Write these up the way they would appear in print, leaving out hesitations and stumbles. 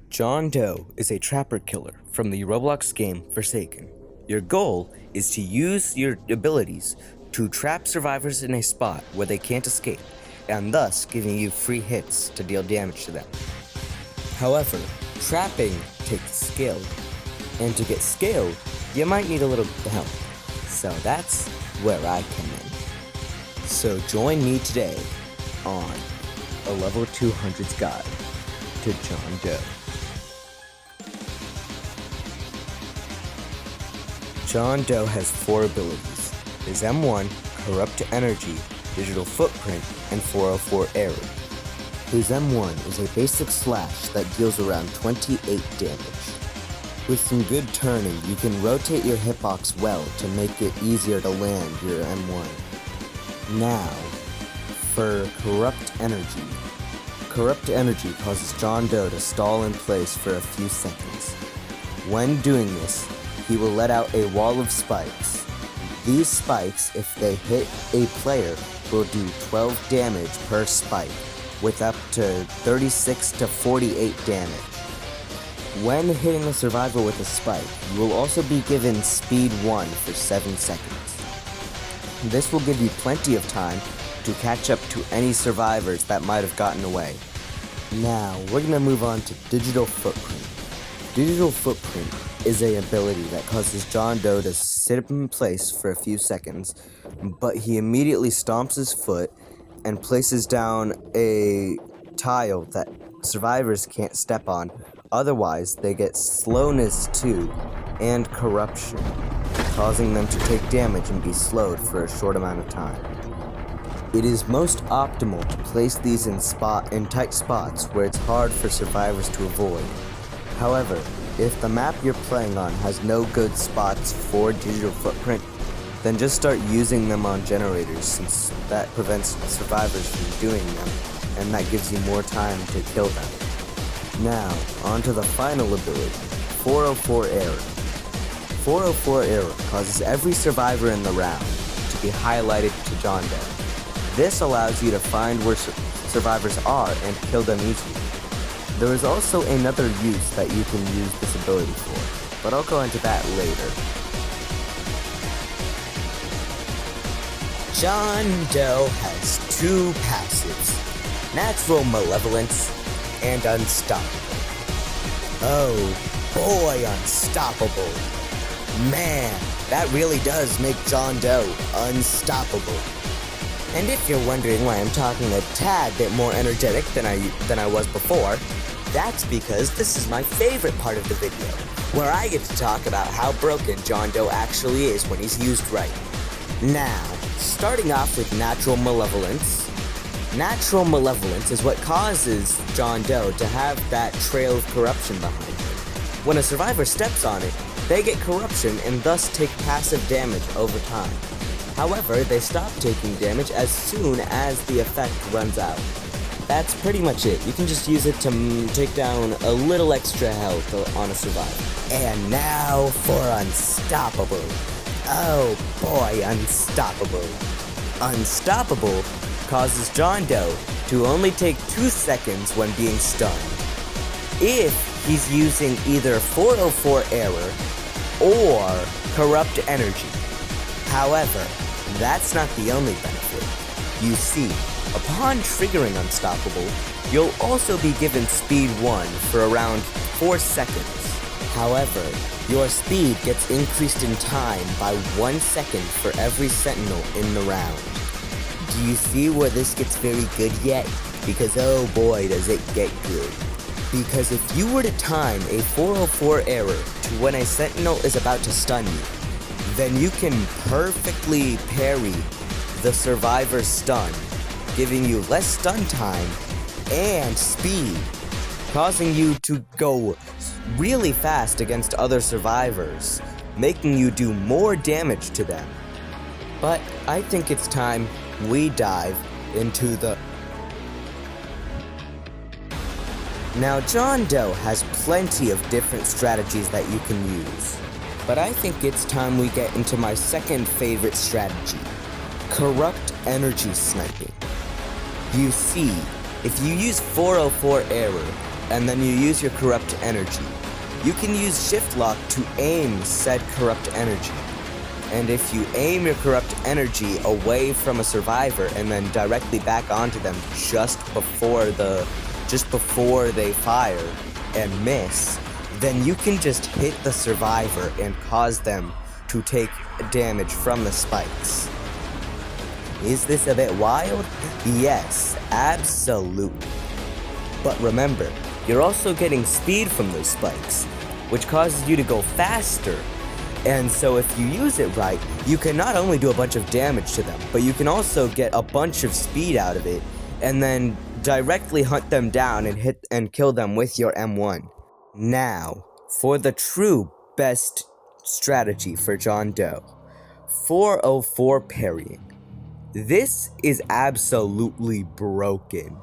John Doe is a trapper killer from the Roblox game Forsaken. Your goal is to use your abilities to trap survivors in a spot where they can't escape, and thus giving you free hits to deal damage to them. However, trapping takes skill, and to get skilled, you might need a little help. So that's where I come in. So join me today on a level 200's guide to John Doe. John Doe has 4 abilities: his M1, Corrupt Energy, Digital Footprint, and 404 Error. His M1 is a basic slash that deals around 28 damage. With some good turning, you can rotate your hitbox well to make it easier to land your M1. Now, for Corrupt Energy. Corrupt Energy causes John Doe to stall in place for a few seconds. When doing this, he will let out a wall of spikes. These spikes, if they hit a player, will do 12 damage per spike, with up to 36 to 48 damage. When hitting a survivor with a spike, you will also be given Speed 1 for 7 seconds. This will give you plenty of time to catch up to any survivors that might have gotten away. Now, we're going to move on to Digital Footprint. Digital Footprint is an ability that causes John Doe to sit in place for a few seconds, but he immediately stomps his foot and places down a tile that survivors can't step on. Otherwise, they get slowness 2 and corruption, causing them to take damage and be slowed for a short amount of time. It is most optimal to place these in tight spots where it's hard for survivors to avoid. However, if the map you're playing on has no good spots for Digital Footprint, then just start using them on generators, since that prevents survivors from doing them, and that gives you more time to kill them. Now, on to the final ability, 404 Error. 404 Error causes every survivor in the round to be highlighted to John Doe. This allows you to find where survivors are and kill them easily. There is also another use that you can use this ability for, but I'll go into that later. John Doe has 2 passives: Natural Malevolence and Unstoppable. Oh boy, Unstoppable. Man, that really does make John Doe unstoppable. And if you're wondering why I'm talking a tad bit more energetic than I was before, that's because this is my favorite part of the video, where I get to talk about how broken John Doe actually is when he's used right. Now, starting off with Natural Malevolence. Natural Malevolence is what causes John Doe to have that trail of corruption behind him. When a survivor steps on it, they get corruption and thus take passive damage over time. However, they stop taking damage as soon as the effect runs out. That's pretty much it. You can just use it to take down a little extra health on a survivor. And now for Unstoppable. Oh boy, Unstoppable. Unstoppable causes John Doe to only take 2 seconds when being stunned, if he's using either 404 Error or Corrupt Energy. However, that's not the only benefit. You see, upon triggering Unstoppable, you'll also be given Speed 1 for around 4 seconds. However, your speed gets increased in time by 1 second for every sentinel in the round. Do you see where this gets very good yet? Because oh boy does it get good. Because if you were to time a 404 Error to when a sentinel is about to stun you, then you can perfectly parry the survivor's stun, giving you less stun time and speed, causing you to go really fast against other survivors, making you do more damage to them. But I think it's time we dive into the... Now, John Doe has plenty of different strategies that you can use, but I think it's time we get into my second favorite strategy, Corrupt Energy Sniping. You see, if you use 404 Error, and then you use your corrupt energy. You can use shift lock to aim said corrupt energy. And if you aim your corrupt energy away from a survivor and then directly back onto them just before they fire and miss, then you can just hit the survivor and cause them to take damage from the spikes. Is this a bit wild? Yes, absolutely. But remember, you're also getting speed from those spikes, which causes you to go faster. And so if you use it right, you can not only do a bunch of damage to them, but you can also get a bunch of speed out of it, and then directly hunt them down and hit and kill them with your M1. Now, for the true best strategy for John Doe, 404 parrying. This is absolutely broken.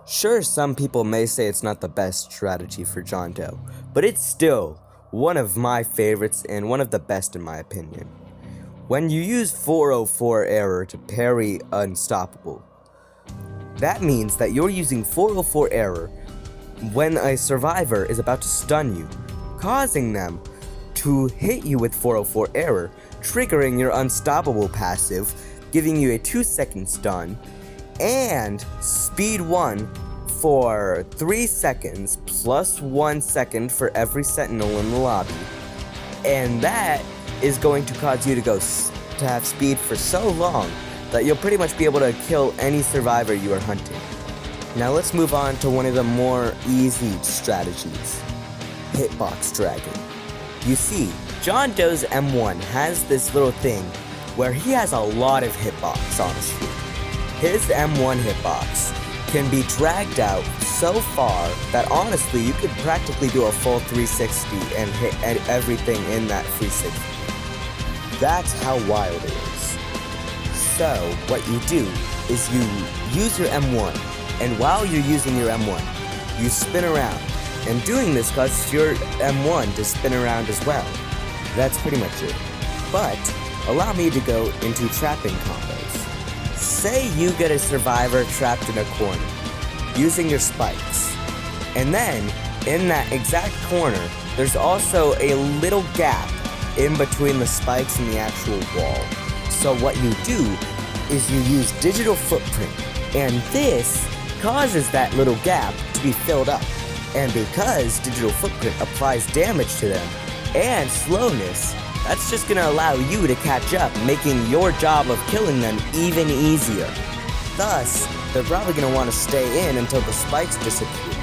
Sure, some people may say it's not the best strategy for John Doe, but it's still one of my favorites and one of the best in my opinion. When you use 404 error to parry Unstoppable, that means that you're using 404 error when a survivor is about to stun you, causing them to hit you with 404 error, triggering your Unstoppable passive, giving you a 2-second stun, and speed 1 for 3 seconds plus 1 second for every sentinel in the lobby. And that is going to cause you to have speed for so long that you'll pretty much be able to kill any survivor you are hunting. Now let's move on to one of the more easy strategies, Hitbox Dragon. You see, John Doe's M1 has this little thing where he has a lot of hitbox, honestly. His M1 hitbox can be dragged out so far that honestly you could practically do a full 360 and hit everything in that 360. That's how wild it is. So what you do is you use your M1, and while you're using your M1, you spin around. And doing this causes your M1 to spin around as well. That's pretty much it. But allow me to go into trapping combos. Say you get a survivor trapped in a corner, using your spikes. And then, in that exact corner, there's also a little gap in between the spikes and the actual wall. So what you do is you use digital footprint, and this causes that little gap to be filled up. And because digital footprint applies damage to them and slowness, that's just going to allow you to catch up, making your job of killing them even easier. Thus, they're probably going to want to stay in until the spikes disappear,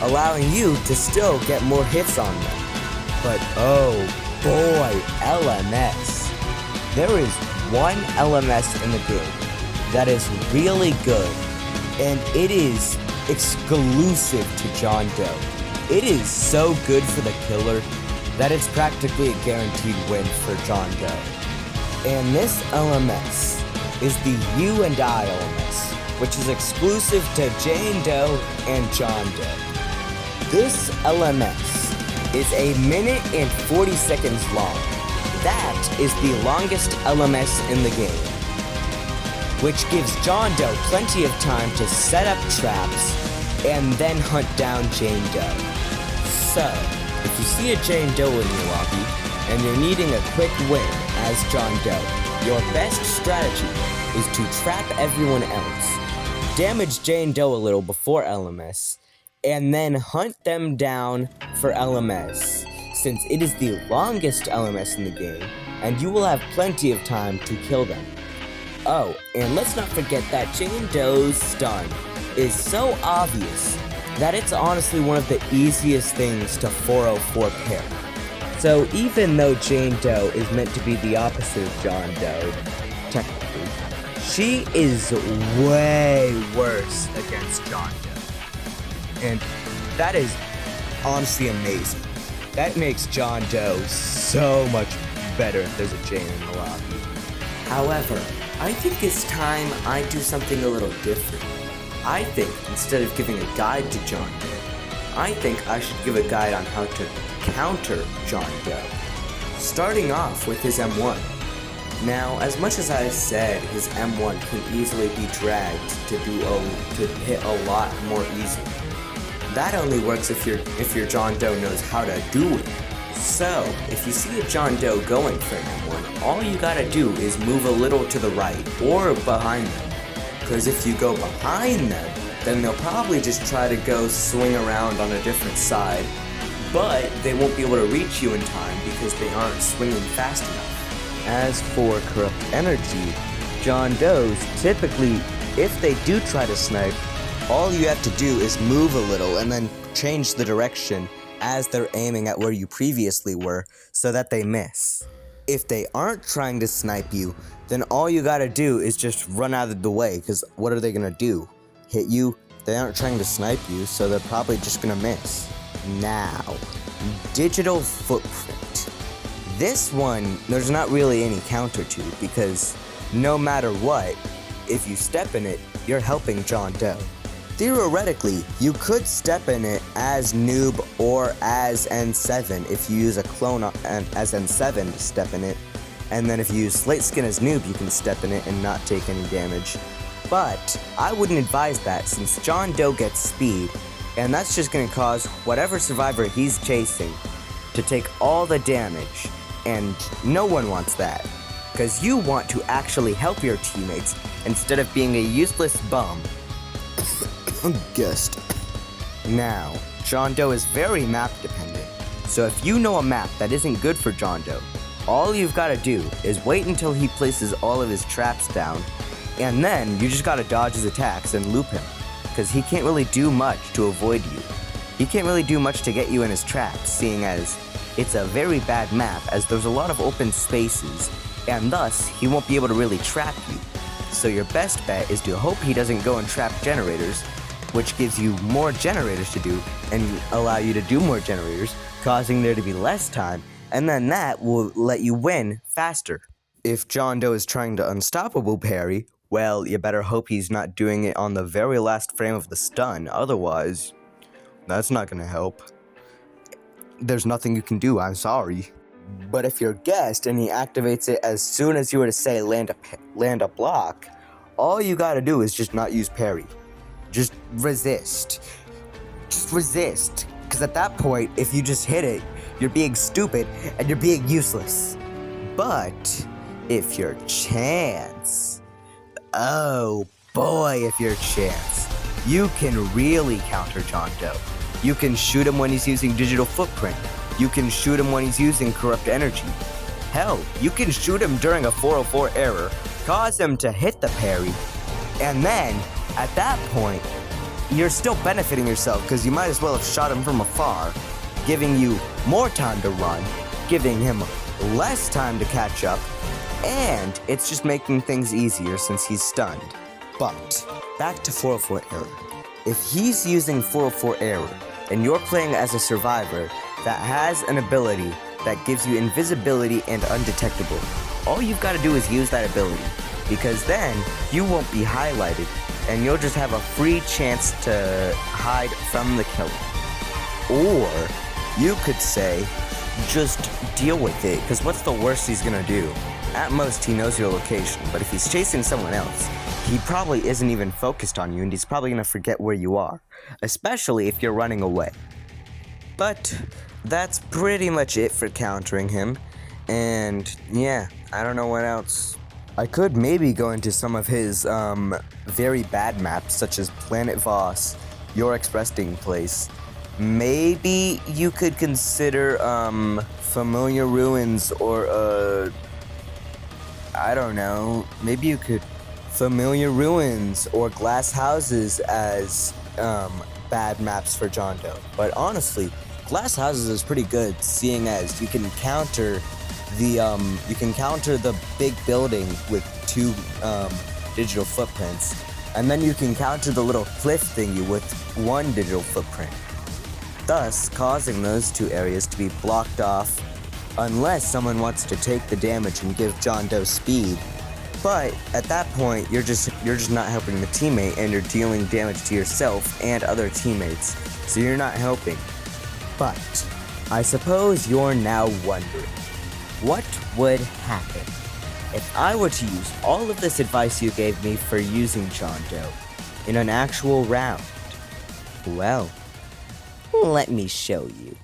allowing you to still get more hits on them. But oh boy, LMS. There is one LMS in the game that is really good, and it is exclusive to John Doe. It is so good for the killer that it's practically a guaranteed win for John Doe. And this LMS is the You and I LMS, which is exclusive to Jane Doe and John Doe. This LMS is 1 minute and 40 seconds long. That is the longest LMS in the game, which gives John Doe plenty of time to set up traps and then hunt down Jane Doe. So, if you see a Jane Doe in your lobby and you're needing a quick win as John Doe, your best strategy is to trap everyone else, damage Jane Doe a little before LMS, and then hunt them down for LMS, since it is the longest LMS in the game, and you will have plenty of time to kill them. Oh, and let's not forget that Jane Doe's stun is so obvious that it's honestly one of the easiest things to 404 pair. So even though Jane Doe is meant to be the opposite of John Doe, technically, she is way worse against John Doe. And that is honestly amazing. That makes John Doe so much better if there's a Jane in the lobby. However, I think it's time I do something a little different. I think instead of giving a guide to John Doe, I think I should give a guide on how to counter John Doe, starting off with his M1. Now, as much as I said his M1 can easily be dragged to hit a lot more easily, that only works if your John Doe knows how to do it. So, if you see a John Doe going for someone, all you gotta do is move a little to the right or behind them. Because if you go behind them, then they'll probably just try to go swing around on a different side, but they won't be able to reach you in time because they aren't swinging fast enough. As for corrupt energy, John Does typically, if they do try to snipe, all you have to do is move a little and then change the direction as they're aiming at where you previously were so that they miss. If they aren't trying to snipe you, then all you gotta do is just run out of the way, because what are they gonna do? Hit you? They aren't trying to snipe you, so they're probably just gonna miss. Now, digital footprint. This one, there's not really any counter to, because no matter what, if you step in it, you're helping John Doe. Theoretically, you could step in it as Noob or as N7 if you use a clone as N7 to step in it, and then if you use Slate Skin as Noob, you can step in it and not take any damage. But I wouldn't advise that, since John Doe gets speed, and that's just going to cause whatever survivor he's chasing to take all the damage, and no one wants that, because you want to actually help your teammates instead of being a useless bum. Guessed. Now, John Doe is very map dependent, so if you know a map that isn't good for John Doe, all you've got to do is wait until he places all of his traps down, and then you just gotta dodge his attacks and loop him, because he can't really do much to avoid you. He can't really do much to get you in his traps, seeing as it's a very bad map, as there's a lot of open spaces, and thus he won't be able to really trap you. So your best bet is to hope he doesn't go and trap generators, which gives you more generators to do and allow you to do more generators, causing there to be less time, and then that will let you win faster. If John Doe is trying to unstoppable parry, well, you better hope he's not doing it on the very last frame of the stun, otherwise, that's not gonna help. There's nothing you can do, I'm sorry. But if you're guessed and he activates it as soon as you were to say land a block, all you gotta do is just not use parry. Just resist. Just resist. Because at that point, if you just hit it, you're being stupid and you're being useless. But if your chance, oh boy, if your chance, you can really counter John Doe. You can shoot him when he's using digital footprint. You can shoot him when he's using corrupt energy. Hell, you can shoot him during a 404 error, cause him to hit the parry, and then, at that point, you're still benefiting yourself because you might as well have shot him from afar, giving you more time to run, giving him less time to catch up, and it's just making things easier since he's stunned. But, back to 404 error. If he's using 404 error, and you're playing as a survivor that has an ability that gives you invisibility and undetectable, all you've got to do is use that ability, because then you won't be highlighted and you'll just have a free chance to hide from the killer. Or you could say, just deal with it, because what's the worst he's gonna do? At most, he knows your location, but if he's chasing someone else, he probably isn't even focused on you, and he's probably gonna forget where you are, especially if you're running away. But that's pretty much it for countering him, and yeah, I don't know what else. I could maybe go into some of his very bad maps, such as Planet Voss, Your Resting Place. Maybe you could consider Familiar Ruins, or I don't know, maybe you could Familiar Ruins or Glass Houses as bad maps for John Doe. But honestly, Glass Houses is pretty good, seeing as you can counter the big building with 2 digital footprints, and then you can counter the little cliff thingy with 1 digital footprint, thus causing those 2 areas to be blocked off unless someone wants to take the damage and give John Doe speed. But at that point, you're just not helping the teammate, and you're dealing damage to yourself and other teammates, so you're not helping. But I suppose you're now wondering, what would happen if I were to use all of this advice you gave me for using John Doe in an actual round? Well, Let me show you.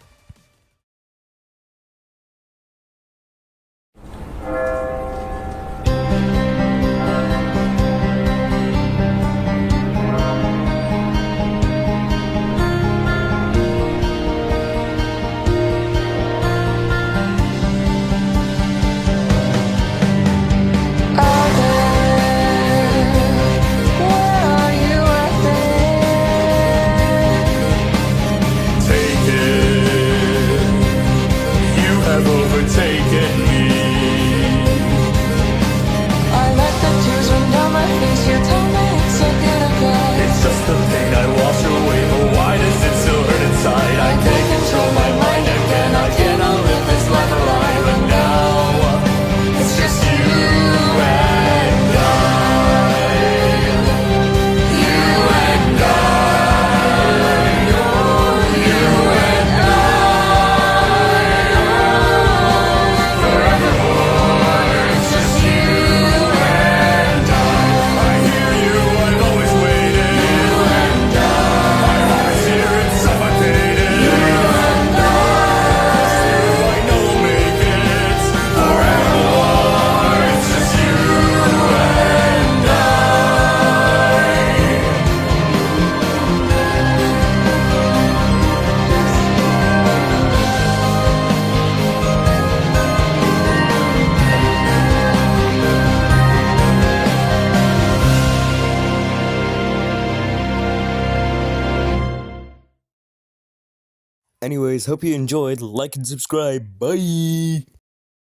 Anyways, hope you enjoyed. Like and subscribe. Bye!